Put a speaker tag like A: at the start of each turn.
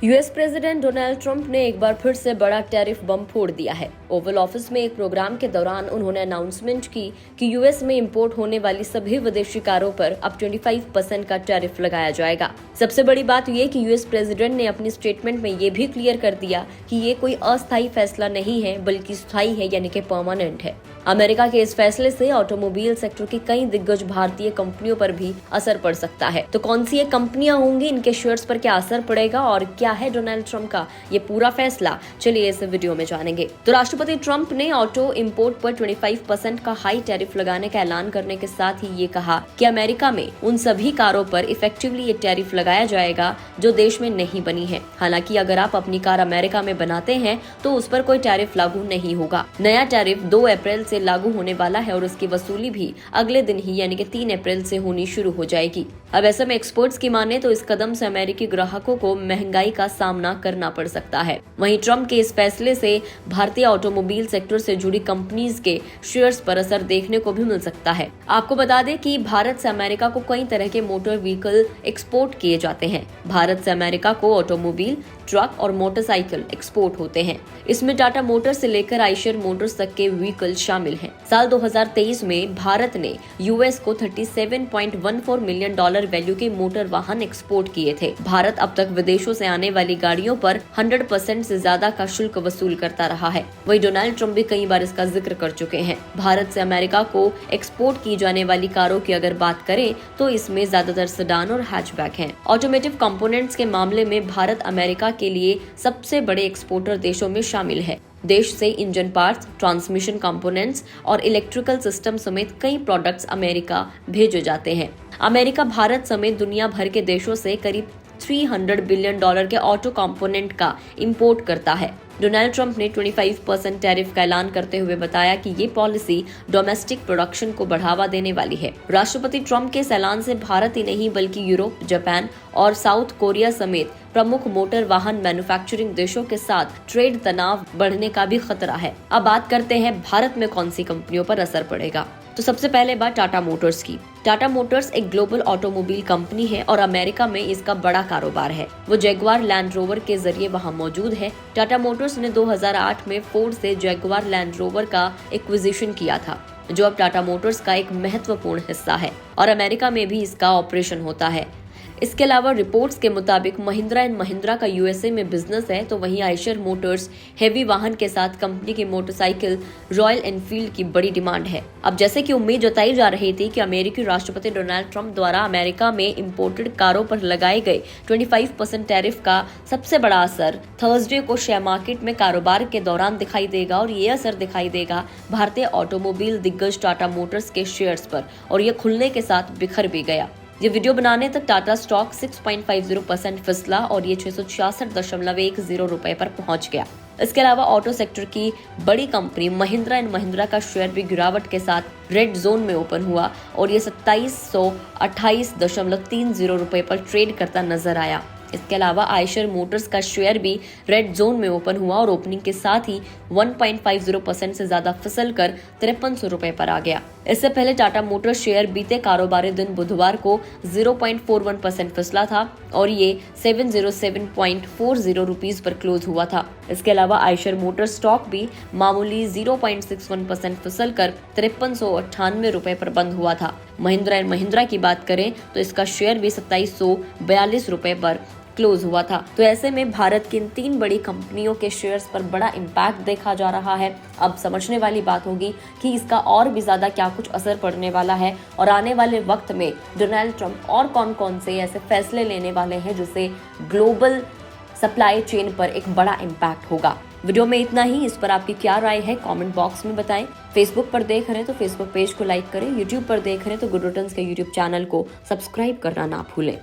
A: US president Donald Trump ने एक बार फिर से बड़ा टैरिफ बम फोड़ दिया है। ओवल ऑफिस में एक प्रोग्राम के दौरान उन्होंने अनाउंसमेंट की कि यूएस में इंपोर्ट होने वाली सभी विदेशी कारों पर अब 25% का टैरिफ लगाया जाएगा। सबसे बड़ी बात यह कि यूएस प्रेसिडेंट ने अपनी स्टेटमेंट में ये भी क्लियर कर दिया कि ये कोई अस्थायी फैसला नहीं है बल्कि स्थायी है, यानी कि परमानेंट है। अमेरिका के इस फैसले से ऑटोमोबाइल सेक्टर की कई दिग्गज भारतीय कंपनियों पर भी असर पड़ सकता है। तो कौन सी ये कंपनियां होंगी, इनके शेयर्स पर क्या असर पड़ेगा और क्या है डोनाल्ड ट्रंप का ये पूरा फैसला, चलिए इस वीडियो में जानेंगे। तो राष्ट्रपति ट्रंप ने ऑटो इंपोर्ट पर 25% का हाई टैरिफ लगाने का ऐलान करने के साथ ही ये कहा कि अमेरिका में उन सभी कारों पर इफेक्टिवली ये टैरिफ लगाया जाएगा जो देश में नहीं बनी है। हालांकि अगर आप अपनी कार अमेरिका में बनाते हैं तो उस पर कोई टैरिफ लागू नहीं होगा। नया टैरिफ 2 अप्रैल से लागू होने वाला है और उसकी वसूली भी अगले दिन ही यानी कि 3 अप्रैल से होनी शुरू हो जाएगी। अब ऐसे में एक्सपर्ट्स की माने तो इस कदम से अमेरिकी ग्राहकों को महंगाई का सामना करना पड़ सकता है। वहीं ट्रंप के इस फैसले से भारतीय ऑटोमोबाइल सेक्टर से जुड़ी कंपनीज के शेयर्स पर असर देखने को भी मिल सकता है। आपको बता दें कि भारत से अमेरिका को कई तरह के मोटर व्हीकल एक्सपोर्ट किए जाते हैं। भारत से अमेरिका को ऑटोमोबाइल, ट्रक और मोटरसाइकिल एक्सपोर्ट होते हैं। इसमें टाटा मोटर्स से लेकर आइशर मोटर्स तक के व्हीकल शामिल हैं। साल 2023 में भारत ने यूएस को $37.14 मिलियन वैल्यू के मोटर वाहन एक्सपोर्ट किए थे। भारत अब तक विदेशों से आने वाली गाड़ियों पर 100% से ज्यादा का शुल्क वसूल करता रहा है। वहीं डोनाल्ड ट्रंप भी कई बार इसका जिक्र कर चुके हैं। भारत से अमेरिका को एक्सपोर्ट की जाने वाली कारों की अगर बात करें तो इसमें ज्यादातर सेडान और हैचबैक हैं। ऑटोमोटिव कंपोनेंट्स के मामले में भारत अमेरिका के लिए सबसे बड़े एक्सपोर्टर देशों में शामिल है। देश से इंजन पार्ट्स, ट्रांसमिशन कंपोनेंट्स और इलेक्ट्रिकल सिस्टम समेत कई प्रोडक्ट्स अमेरिका भेजे जाते हैं। अमेरिका भारत समेत दुनिया भर के देशों से करीब $300 बिलियन के ऑटो कंपोनेंट का इंपोर्ट करता है। डोनाल्ड ट्रंप ने 25% टैरिफ का ऐलान करते हुए बताया कि ये पॉलिसी डोमेस्टिक प्रोडक्शन को बढ़ावा देने वाली है। राष्ट्रपति ट्रंप के इस ऐलान से भारत ही नहीं बल्कि यूरोप, जापान और साउथ कोरिया समेत प्रमुख मोटर वाहन मैन्युफैक्चरिंग देशों के साथ ट्रेड तनाव बढ़ने का भी खतरा है। अब बात करते हैं भारत में कौन सी कंपनियों पर असर पड़ेगा। तो सबसे पहले बात टाटा मोटर्स की। टाटा मोटर्स एक ग्लोबल ऑटोमोबाइल कंपनी है और अमेरिका में इसका बड़ा कारोबार है। वो जैगुआर लैंड रोवर के जरिए वहां मौजूद है। टाटा मोटर्स ने 2008 में फोर्ड से जैगुआर लैंड रोवर का एक्विजिशन किया था, जो अब टाटा मोटर्स का एक महत्वपूर्ण हिस्सा है और अमेरिका में भी इसका ऑपरेशन होता है। इसके अलावा रिपोर्ट्स के मुताबिक महिंद्रा एंड महिंद्रा का यूएसए में बिजनेस है, तो वहीं आइशर मोटर्स हेवी वाहन के साथ कंपनी की मोटरसाइकिल रॉयल एनफील्ड की बड़ी डिमांड है। अब जैसे कि उम्मीद जताई जा रही थी कि अमेरिकी राष्ट्रपति डोनाल्ड ट्रंप द्वारा अमेरिका में इंपोर्टेड कारों पर लगाए गए 25% टैरिफ का सबसे बड़ा असर थर्सडे को शेयर मार्केट में कारोबार के दौरान दिखाई देगा और ये असर दिखाई देगा भारतीय ऑटोमोबाइल दिग्गज टाटा मोटर्स के शेयर्स पर, और ये खुलने के साथ बिखर भी गया। ये वीडियो बनाने तक टाटा स्टॉक 6.50% फिसला और ये 666.10 रुपए पर पहुंच गया। इसके अलावा ऑटो सेक्टर की बड़ी कंपनी महिंद्रा एंड महिंद्रा का शेयर भी गिरावट के साथ रेड जोन में ओपन हुआ और ये 2728.30 रुपए पर ट्रेड करता नजर आया। इसके अलावा आइशर मोटर्स का शेयर भी रेड जोन में ओपन हुआ और ओपनिंग के साथ ही 1.50% से ज्यादा फिसल कर 5300 रुपए पर आ गया। इससे पहले टाटा मोटर्स शेयर बीते कारोबारी दिन बुधवार को 0.41% फिसला था और ये 707.40 रुपीस पर क्लोज हुआ था। इसके अलावा आइशर मोटर स्टॉक भी मामूली 0.61% फिसल कर 5398 रुपए पर बंद हुआ था। महिंद्रा एंड महिंद्रा की बात करें तो इसका शेयर भी 2742 रुपए पर क्लोज हुआ था। तो ऐसे में भारत की इन 3 बड़ी कंपनियों के शेयर्स पर बड़ा इम्पैक्ट देखा जा रहा है। अब समझने वाली बात होगी कि इसका और भी ज्यादा क्या कुछ असर पड़ने वाला है और आने वाले वक्त में डोनाल्ड ट्रंप और कौन कौन से ऐसे फैसले लेने वाले हैं जिससे ग्लोबल सप्लाई चेन पर एक बड़ा इम्पैक्ट होगा। वीडियो में इतना ही। इस पर आपकी क्या राय है कमेंट बॉक्स में बताएं। फेसबुक पर देख रहे हैं तो फेसबुक पेज को लाइक करें, यूट्यूब पर देख रहे हैं तो गुड रिटर्न्स के यूट्यूब चैनल को सब्सक्राइब करना ना भूलें।